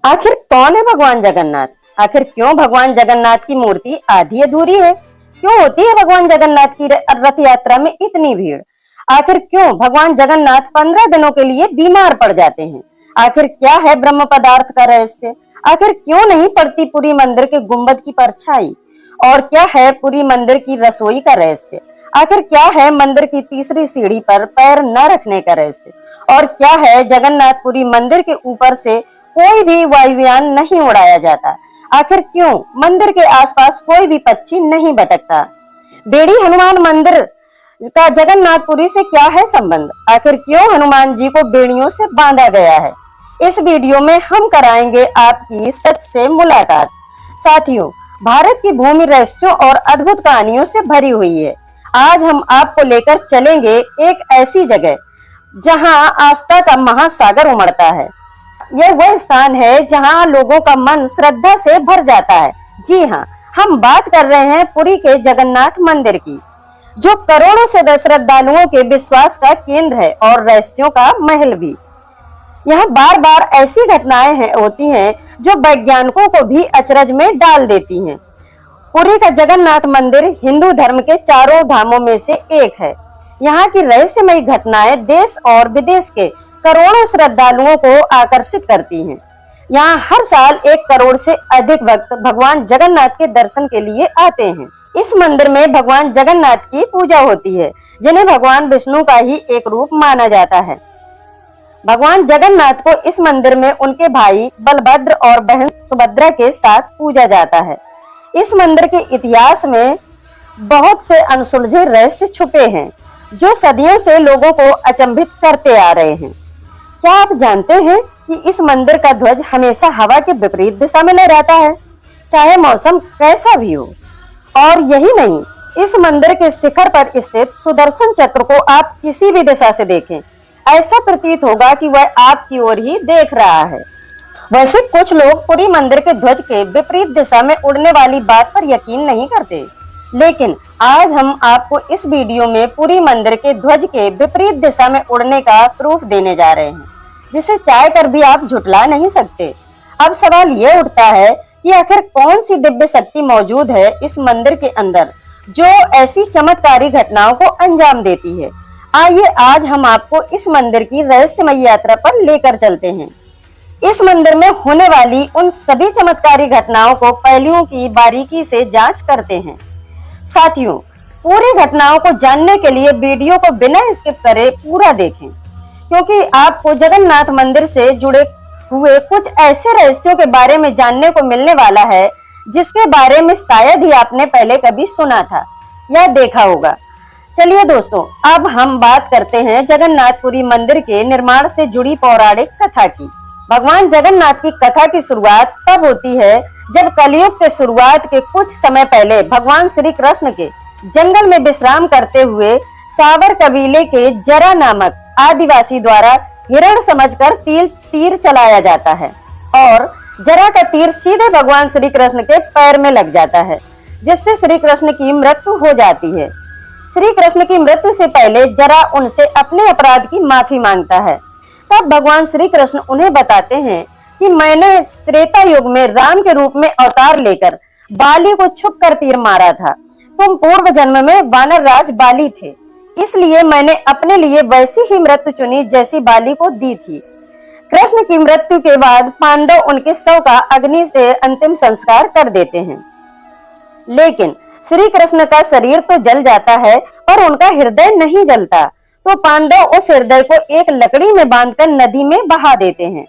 आखिर कौन है भगवान जगन्नाथ? आखिर क्यों भगवान जगन्नाथ की मूर्ति आधी अधूरी है? क्यों होती है भगवान जगन्नाथ की रथ यात्रा में इतनी भीड़? आखिर क्यों भगवान जगन्नाथ 15 दिनों के लिए बीमार पड़ जाते हैं? आखिर क्या है ब्रह्म पदार्थ का रहस्य? आखिर क्यों नहीं पड़ती पुरी मंदिर के गुंबद की परछाई? और क्या है पुरी मंदिर की रसोई का रहस्य? आखिर क्या है मंदिर की तीसरी सीढ़ी पर पैर न रखने का रहस्य? और क्या है जगन्नाथपुरी मंदिर के ऊपर से कोई भी वायुयान नहीं उड़ाया जाता? आखिर क्यों मंदिर के आसपास कोई भी पक्षी नहीं भटकता? बेड़ी हनुमान मंदिर का जगन्नाथपुरी से क्या है संबंध? आखिर क्यों हनुमान जी को बेड़ियों से बांधा गया है? इस वीडियो में हम कराएंगे आपकी सच से मुलाकात। साथियों, भारत की भूमि रहस्यों और अद्भुत कहानियों से भरी हुई है। आज हम आपको लेकर चलेंगे एक ऐसी जगह जहां आस्था का महासागर उमड़ता है। यह वह स्थान है जहां लोगों का मन श्रद्धा से भर जाता है। जी हाँ, हम बात कर रहे हैं पुरी के जगन्नाथ मंदिर की, जो करोड़ों से श्रद्धालुओं के विश्वास का केंद्र है और रहस्यों का महल भी। यहाँ बार बार ऐसी घटनाएं होती हैं जो वैज्ञानिकों को भी अचरज में डाल देती हैं। पुरी का जगन्नाथ मंदिर हिंदू धर्म के चारों धामों में से एक है। यहाँ की रहस्यमयी घटनाएं देश और विदेश के करोड़ों श्रद्धालुओं को आकर्षित करती हैं। यहाँ हर साल 1 करोड़ से अधिक भक्त भगवान जगन्नाथ के दर्शन के लिए आते हैं। इस मंदिर में भगवान जगन्नाथ की पूजा होती है, जिन्हें भगवान विष्णु का ही एक रूप माना जाता है। भगवान जगन्नाथ को इस मंदिर में उनके भाई बलभद्र और बहन सुभद्रा के साथ पूजा जाता है। इस मंदिर के इतिहास में बहुत से अनसुलझे रहस्य छुपे हैं, जो सदियों से लोगों को अचंभित करते आ रहे हैं। क्या आप जानते हैं कि इस मंदिर का ध्वज हमेशा हवा के विपरीत दिशा में लहराता है, चाहे मौसम कैसा भी हो? और यही नहीं, इस मंदिर के शिखर पर स्थित सुदर्शन चक्र को आप किसी भी दिशा से देखें, ऐसा प्रतीत होगा कि वह आपकी ओर ही देख रहा है। वैसे कुछ लोग पुरी मंदिर के ध्वज के विपरीत दिशा में उड़ने वाली बात पर यकीन नहीं करते, लेकिन आज हम आपको इस वीडियो में पुरी मंदिर के ध्वज के विपरीत दिशा में उड़ने का प्रूफ देने जा रहे हैं, जिसे चाह कर भी आप झुठला नहीं सकते। अब सवाल ये उठता है कि आखिर कौन सी दिव्य शक्ति मौजूद है इस मंदिर के अंदर, जो ऐसी चमत्कारी घटनाओं को अंजाम देती है। आइए आज हम आपको इस मंदिर की रहस्यमयी यात्रा पर लेकर चलते हैं। इस मंदिर में होने वाली उन सभी चमत्कारी घटनाओं को पहलुओं की बारीकी से जांच करते हैं। साथियों, पूरी घटनाओं को जानने के लिए वीडियो को बिना स्किप करे पूरा देखें, क्योंकि आपको जगन्नाथ मंदिर से जुड़े हुए कुछ ऐसे रहस्यों के बारे में जानने को मिलने वाला है, जिसके बारे में शायद ही आपने पहले कभी सुना था या देखा होगा। चलिए दोस्तों, अब हम बात करते हैं जगन्नाथपुरी मंदिर के निर्माण से जुड़ी पौराणिक कथा की। भगवान जगन्नाथ की कथा की शुरुआत तब होती है जब कलयुग के शुरुआत के कुछ समय पहले भगवान श्री कृष्ण के जंगल में विश्राम करते हुए सावर कबीले के जरा नामक आदिवासी द्वारा हिरण समझकर तीर चलाया जाता है, और जरा का तीर सीधे भगवान श्री कृष्ण के पैर में लग जाता है, जिससे श्री कृष्ण की मृत्यु हो जाती है। श्री कृष्ण की मृत्यु से पहले जरा उनसे अपने अपराध की माफी मांगता है। तब भगवान श्री कृष्ण उन्हें बताते हैं कि मैंने त्रेता युग में राम के रूप में अवतार लेकर बाली को छुप कर तीर मारा था। तुम पूर्व जन्म में वानर राज बाली थे, इसलिए मैंने अपने लिए वैसी ही मृत्यु चुनी जैसी बाली को दी थी। कृष्ण की मृत्यु के बाद पांडव उनके शव का अग्नि से अंतिम संस्कार कर देते हैं, लेकिन श्री कृष्ण का शरीर तो जल जाता है पर उनका हृदय नहीं जलता। तो पांडव उस हृदय को एक लकड़ी में बांधकर नदी में बहा देते हैं,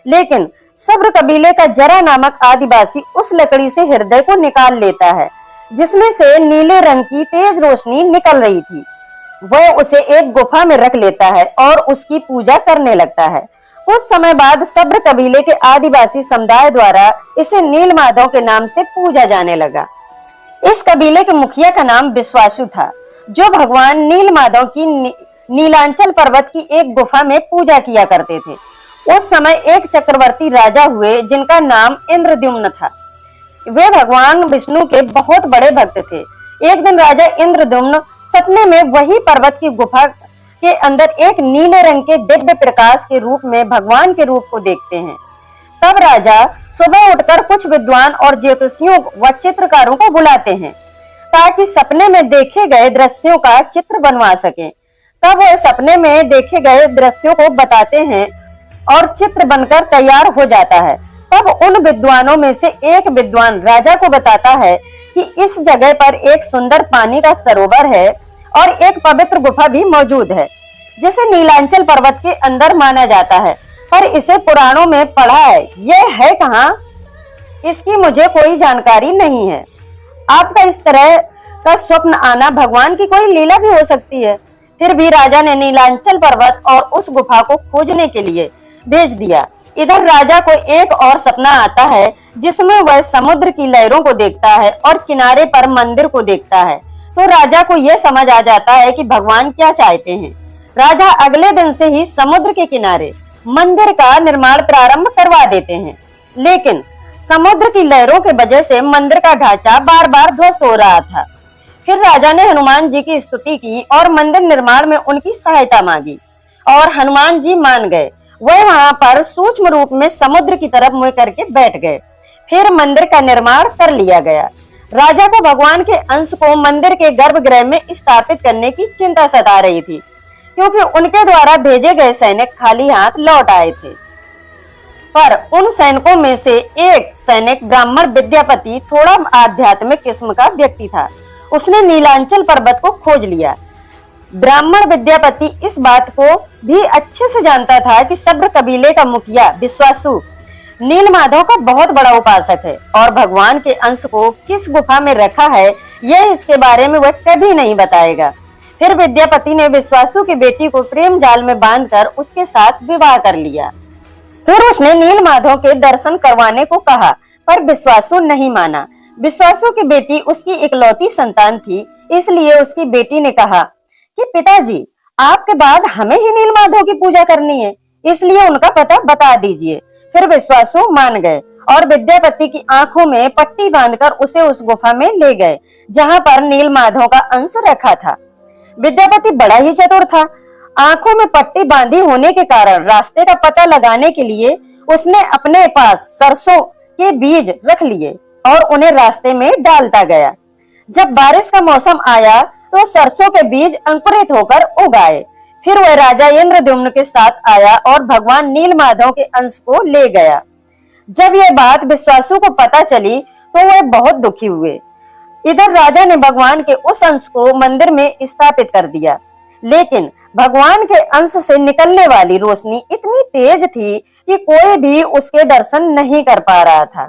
लेकिन सब्र कबीले का जरा नामक आदिवासी उस लकड़ी से हृदय को निकाल लेता है, जिसमें से नीले रंग की तेज रोशनी निकल रही थी। वह उसे एक गुफा में रख लेता है और उसकी पूजा करने लगता है। कुछ समय बाद सब्र कबीले के आदिवासी समुदाय द्वारा इसे नील माधव के नाम से पूजा जाने लगा। इस कबीले के मुखिया का नाम विश्वासु था, जो भगवान नील माधव की नीलांचल पर्वत की एक गुफा में पूजा किया करते थे। उस समय एक चक्रवर्ती राजा हुए जिनका नाम इंद्रद्युम्न था। वे भगवान विष्णु के बहुत बड़े भक्त थे। एक दिन राजा इंद्रद्युम्न सपने में वही पर्वत की गुफा के अंदर एक नीले रंग के दिव्य प्रकाश के रूप में भगवान के रूप को देखते हैं। तब राजा सुबह उठकर कुछ विद्वान और ज्योतिषियों व चित्रकारों को बुलाते हैं ताकि सपने में देखे गए दृश्यों का चित्र बनवा सकें। तब वह सपने में देखे गए दृश्यों को बताते हैं और चित्र बनकर तैयार हो जाता है। तब उन विद्वानों में से एक विद्वान राजा को बताता है कि इस जगह पर एक सुंदर पानी का सरोवर है और एक पवित्र गुफा भी मौजूद है जिसे नीलांचल पर्वत के अंदर माना जाता है, पर इसे पुराणों में पढ़ा है। यह है कहाँ, इसकी मुझे कोई जानकारी नहीं है। आपका इस तरह का स्वप्न आना भगवान की कोई लीला भी हो सकती है। फिर भी राजा ने नीलांचल पर्वत और उस गुफा को खोजने के लिए भेज दिया। इधर राजा को एक और सपना आता है जिसमें वह समुद्र की लहरों को देखता है और किनारे पर मंदिर को देखता है। तो राजा को यह समझ आ जाता है कि भगवान क्या चाहते हैं। राजा अगले दिन से ही समुद्र के किनारे मंदिर का निर्माण प्रारंभ करवा देते हैं, लेकिन समुद्र की लहरों के वजह से मंदिर का ढांचा बार बार ध्वस्त हो रहा था। फिर राजा ने हनुमान जी की स्तुति की और मंदिर निर्माण में उनकी सहायता मांगी और हनुमान जी मान गए। वह वहां पर सूक्ष्म रूप में समुद्र की तरफ मुंह करके बैठ गए। फिर मंदिर का निर्माण कर लिया गया। राजा को भगवान के अंश को मंदिर के गर्भगृह में स्थापित करने की चिंता सता रही थी, क्योंकि उनके द्वारा भेजे गए सैनिक खाली हाथ लौट आए थे। पर उन सैनिकों में से एक सैनिक ब्राह्मण विद्यापति थोड़ा आध्यात्मिक किस्म का व्यक्ति था। उसने नीलांचल पर्वत को खोज लिया। ब्राह्मण विद्यापति इस बात को भी अच्छे से जानता था कि सब्र कबीले का मुखिया विश्वासु नीलमाधव का बहुत बड़ा उपासक है और भगवान के अंश को किस गुफा में रखा है यह इसके बारे में वह कभी नहीं बताएगा। फिर विद्यापति ने विश्वासु की बेटी को प्रेम जाल में बांधकर उसके साथ विवाह कर लिया। फिर उसने नीलमाधव के दर्शन करवाने को कहा, पर विश्वासु नहीं माना। विश्वासु की बेटी उसकी इकलौती संतान थी, इसलिए उसकी बेटी ने कहा कि पिताजी, आपके बाद हमें ही नीलमाधव की पूजा करनी है, इसलिए उनका पता बता दीजिए। फिर विश्वासु मान गए और विद्यापति की आंखों में पट्टी बांधकर उसे उस गुफा में ले गए जहां पर नीलमाधव का अंश रखा था। विद्यापति बड़ा ही चतुर था। आंखों में पट्टी बांधी होने के कारण रास्ते का पता लगाने के लिए उसने अपने पास सरसों के बीज रख लिए और उन्हें रास्ते में डालता गया। जब बारिश का मौसम आया तो सरसों के बीज अंकुरित होकर उग आए। फिर वह राजा इंद्रद्युम्न के साथ आया और भगवान नीलमाधव के अंश को ले गया। जब यह बात विश्वासु को पता चली तो वह बहुत दुखी हुए। इधर राजा ने भगवान के उस अंश को मंदिर में स्थापित कर दिया, लेकिन भगवान के अंश से निकलने वाली रोशनी इतनी तेज थी कि कोई भी उसके दर्शन नहीं कर पा रहा था।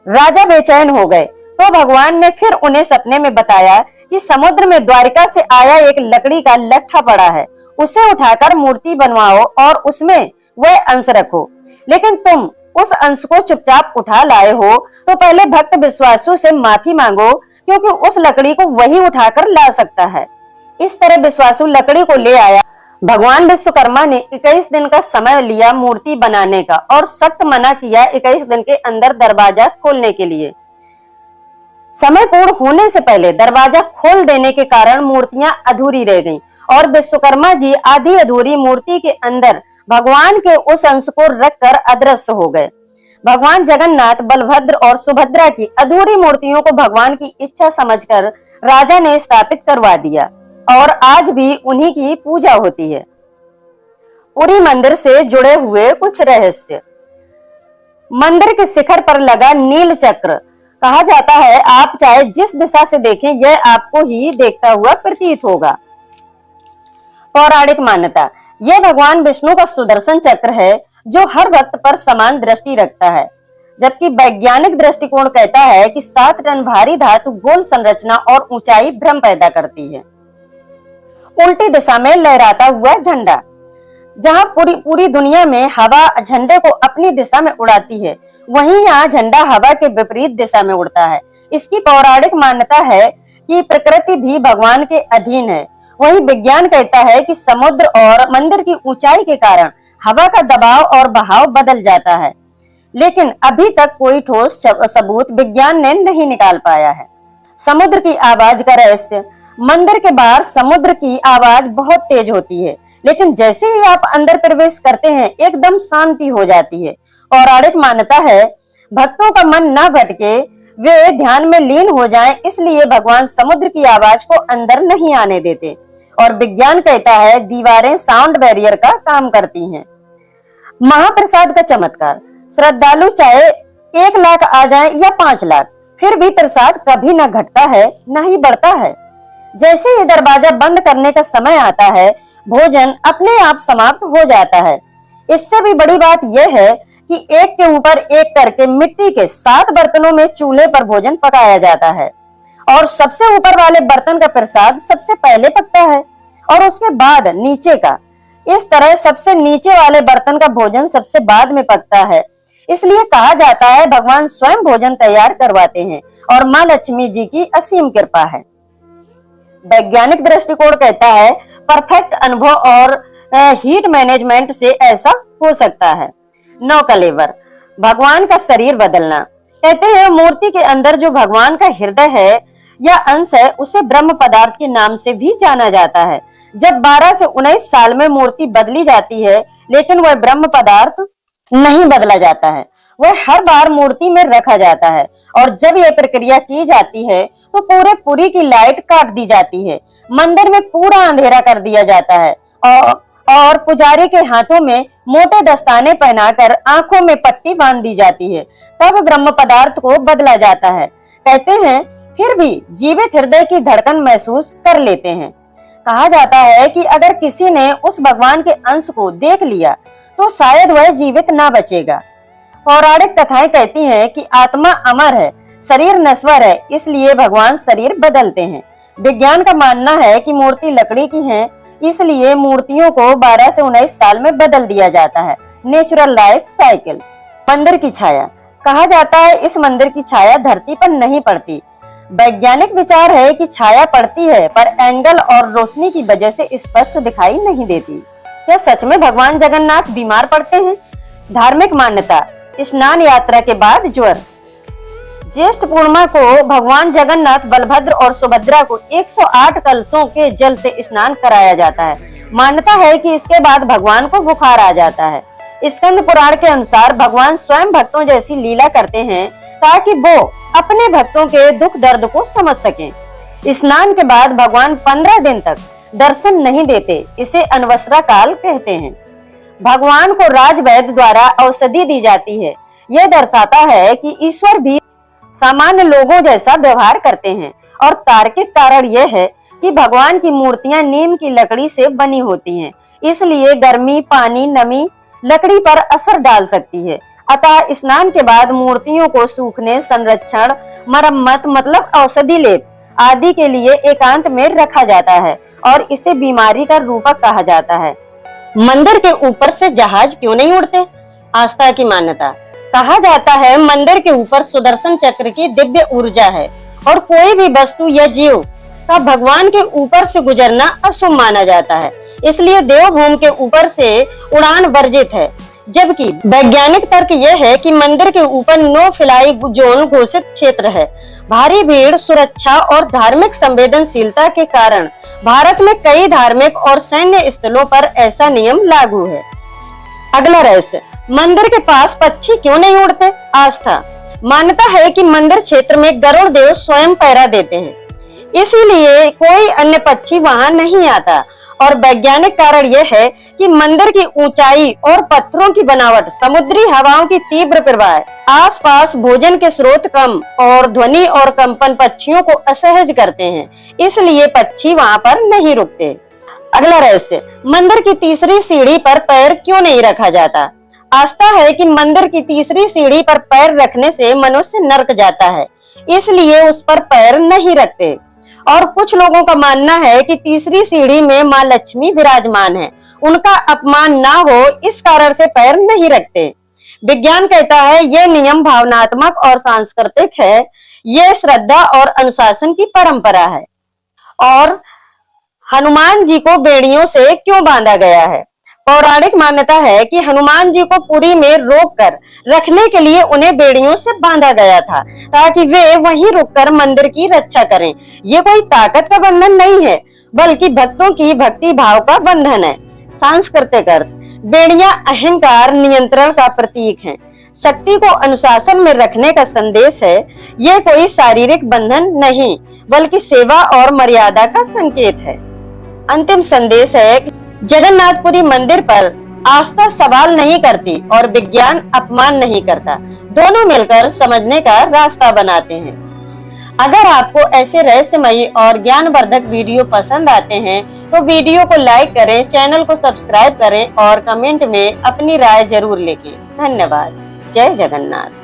राजा बेचैन हो गए तो भगवान ने फिर उन्हें सपने में बताया कि समुद्र में द्वारिका से आया एक लकड़ी का लट्ठा पड़ा है, उसे उठाकर मूर्ति बनवाओ और उसमें वह अंश रखो। लेकिन तुम उस अंश को चुपचाप उठा लाए हो तो पहले भक्त विश्वासु से माफी मांगो, क्योंकि उस लकड़ी को वही उठाकर ला सकता है। इस तरह विश्वासु लकड़ी को ले आया। भगवान विश्वकर्मा ने 21 दिन का समय लिया मूर्ति बनाने का और सख्त मना किया 21 दिन के अंदर दरवाजा खोलने के लिए। समय पूर्ण होने से पहले दरवाजा खोल देने के कारण मूर्तियां अधूरी रह गईं और विश्वकर्मा जी आधी अधूरी मूर्ति के अंदर भगवान के उस अंश को रखकर अदृश्य हो गए। भगवान जगन्नाथ, बलभद्र और सुभद्रा की अधूरी मूर्तियों को भगवान की इच्छा समझकर राजा ने स्थापित करवा दिया और आज भी उन्हीं की पूजा होती है। पुरी मंदिर से जुड़े हुए कुछ रहस्य। मंदिर के शिखर पर लगा नील चक्र, कहा जाता है आप चाहे जिस दिशा से देखें यह आपको ही देखता हुआ प्रतीत होगा। पौराणिक मान्यता, यह भगवान विष्णु का सुदर्शन चक्र है जो हर वक्त पर समान दृष्टि रखता है, जबकि वैज्ञानिक दृष्टिकोण कहता है कि 7 टन भारी धातु गोल संरचना और ऊंचाई भ्रम पैदा करती है। उल्टी दिशा में लहराता हुआ झंडा, जहां पूरी दुनिया में हवा झंडे को अपनी दिशा में उड़ाती है, वहीं यहाँ झंडा हवा के विपरीत दिशा में उड़ता है। इसकी पौराणिक मान्यता है कि प्रकृति भी भगवान के अधीन है। वहीं विज्ञान कहता है कि समुद्र और मंदिर की ऊंचाई के कारण हवा का दबाव और बहाव बदल जाता है, लेकिन अभी तक कोई ठोस सबूत विज्ञान ने नहीं निकाल पाया है। समुद्र की आवाज का रहस्य। मंदिर के बाहर समुद्र की आवाज बहुत तेज होती है, लेकिन जैसे ही आप अंदर प्रवेश करते हैं एकदम शांति हो जाती है। पौराणिक मान्यता है भक्तों का मन न भटके, वे ध्यान में लीन हो जाएं, इसलिए भगवान समुद्र की आवाज को अंदर नहीं आने देते। और विज्ञान कहता है दीवारें साउंड बैरियर का काम करती हैं। महाप्रसाद का चमत्कार, श्रद्धालु चाहे 1 लाख आ जाए या 5 लाख, फिर भी प्रसाद कभी न घटता है न ही बढ़ता है। जैसे ही दरवाजा बंद करने का समय आता है, भोजन अपने आप समाप्त हो जाता है। इससे भी बड़ी बात यह है कि एक के ऊपर एक करके मिट्टी के 7 बर्तनों में चूल्हे पर भोजन पकाया जाता है और सबसे ऊपर वाले बर्तन का प्रसाद सबसे पहले पकता है और उसके बाद नीचे का। इस तरह सबसे नीचे वाले बर्तन का भोजन सबसे बाद में पकता है। इसलिए कहा जाता है भगवान स्वयं भोजन तैयार करवाते हैं और माँ लक्ष्मी जी की असीम कृपा है। वैज्ञानिक दृष्टिकोण कहता है परफेक्ट अनुभव और हीट मैनेजमेंट से ऐसा हो सकता है। 9 कलेवर, भगवान का शरीर बदलना। कहते हैं मूर्ति के अंदर जो भगवान का हृदय है या अंश है उसे ब्रह्म पदार्थ के नाम से भी जाना जाता है। जब 12 से 19 साल में मूर्ति बदली जाती है, लेकिन वह ब्रह्म पदार्थ नहीं बदला जाता है, वह हर बार मूर्ति में रखा जाता है। और जब यह प्रक्रिया की जाती है तो पूरी की लाइट काट दी जाती है, मंदिर में पूरा अंधेरा कर दिया जाता है और पुजारी के हाथों में मोटे दस्ताने पहनाकर आंखों में पट्टी बांध दी जाती है, तब ब्रह्म पदार्थ को बदला जाता है। कहते हैं फिर भी जीवित हृदय की धड़कन महसूस कर लेते हैं। कहा जाता है कि अगर किसी ने उस भगवान के अंश को देख लिया तो शायद वह जीवित ना बचेगा। पौराणिक कथाएं कहती हैं कि आत्मा अमर है, शरीर नश्वर है, इसलिए भगवान शरीर बदलते हैं। विज्ञान का मानना है कि मूर्ति लकड़ी की है, इसलिए मूर्तियों को 12 से 19 साल में बदल दिया जाता है। Natural life cycle. मंदिर की छाया, कहा जाता है इस मंदिर की छाया धरती पर नहीं पड़ती। वैज्ञानिक विचार है कि छाया पड़ती है पर एंगल और रोशनी की वजह से स्पष्ट दिखाई नहीं देती। क्या सच में भगवान जगन्नाथ बीमार पड़ते हैं? धार्मिक मान्यता, स्नान यात्रा के बाद ज्वर। ज्येष्ठ पूर्णिमा को भगवान जगन्नाथ, बलभद्र और सुभद्रा को 108 कलशों के जल से स्नान कराया जाता है। मान्यता है कि इसके बाद भगवान को बुखार आ जाता है। स्कंद पुराण के अनुसार भगवान स्वयं भक्तों जैसी लीला करते हैं ताकि वो अपने भक्तों के दुख दर्द को समझ सकें। स्नान के बाद भगवान 15 दिन तक दर्शन नहीं देते, इसे अनवसरा काल कहते हैं। भगवान को राजवैद्य द्वारा औषधि दी जाती है। यह दर्शाता है कि ईश्वर भी सामान्य लोगों जैसा व्यवहार करते हैं। और तार्किक कारण यह है कि भगवान की मूर्तियां नीम की लकड़ी से बनी होती हैं, इसलिए गर्मी, पानी, नमी लकड़ी पर असर डाल सकती है। अतः स्नान के बाद मूर्तियों को सूखने, संरक्षण, मरम्मत मतलब औषधि लेप आदि के लिए एकांत में रखा जाता है और इसे बीमारी का रूपक कहा जाता है। मंदिर के ऊपर से जहाज क्यों नहीं उड़ते? आस्था की मान्यता, कहा जाता है मंदिर के ऊपर सुदर्शन चक्र की दिव्य ऊर्जा है और कोई भी वस्तु या जीव का भगवान के ऊपर से गुजरना अशुभ माना जाता है, इसलिए देवभूमि के ऊपर से उड़ान वर्जित है। जबकि वैज्ञानिक तर्क यह है कि मंदिर के ऊपर नो फ्लाई जोन घोषित क्षेत्र है। भारी भीड़, सुरक्षा और धार्मिक संवेदनशीलता के कारण भारत में कई धार्मिक और सैन्य स्थलों पर ऐसा नियम लागू है। अगला रहस्य, मंदिर के पास पक्षी क्यों नहीं उड़ते? आस्था, मान्यता है कि मंदिर क्षेत्र में गरुड़ देव स्वयं पहरा देते हैं, इसीलिए कोई अन्य पक्षी वहां नहीं आता। और वैज्ञानिक कारण यह है कि मंदिर की ऊंचाई और पत्थरों की बनावट, समुद्री हवाओं की तीव्र प्रवाह, आसपास भोजन के स्रोत कम और ध्वनि और कंपन पक्षियों को असहज करते हैं, इसलिए पक्षी वहां पर नहीं रुकते। अगला रहस्य, मंदिर की तीसरी सीढ़ी पर पैर क्यों नहीं रखा जाता? आस्था है कि मंदिर की तीसरी सीढ़ी पर पैर रखने से मनुष्य नरक जाता है, इसलिए उस पर पैर नहीं रखते। और कुछ लोगों का मानना है कि तीसरी सीढ़ी में माँ लक्ष्मी विराजमान है, उनका अपमान ना हो इस कारण से पैर नहीं रखते। विज्ञान कहता है यह नियम भावनात्मक और सांस्कृतिक है, यह श्रद्धा और अनुशासन की परंपरा है। और हनुमान जी को बेड़ियों से क्यों बांधा गया है? पौराणिक मान्यता है कि हनुमान जी को पुरी में रोककर रखने के लिए उन्हें बेड़ियों से बांधा गया था ताकि वे वहीं रुककर मंदिर की रक्षा करें। ये कोई ताकत का बंधन नहीं है, बल्कि भक्तों की भक्ति भाव का बंधन है। सांस्कृतिक अर्थ, बेड़ियां अहंकार नियंत्रण का प्रतीक हैं। शक्ति को अनुशासन में रखने का संदेश है। ये कोई शारीरिक बंधन नहीं, बल्कि सेवा और मर्यादा का संकेत है। अंतिम संदेश है कि जगन्नाथपुरी मंदिर पर आस्था सवाल नहीं करती और विज्ञान अपमान नहीं करता। दोनों मिलकर समझने का रास्ता बनाते हैं। अगर आपको ऐसे रहस्यमयी और ज्ञानवर्धक वीडियो पसंद आते हैं तो वीडियो को लाइक करें, चैनल को सब्सक्राइब करें और कमेंट में अपनी राय जरूर लिखें। धन्यवाद। जय जगन्नाथ।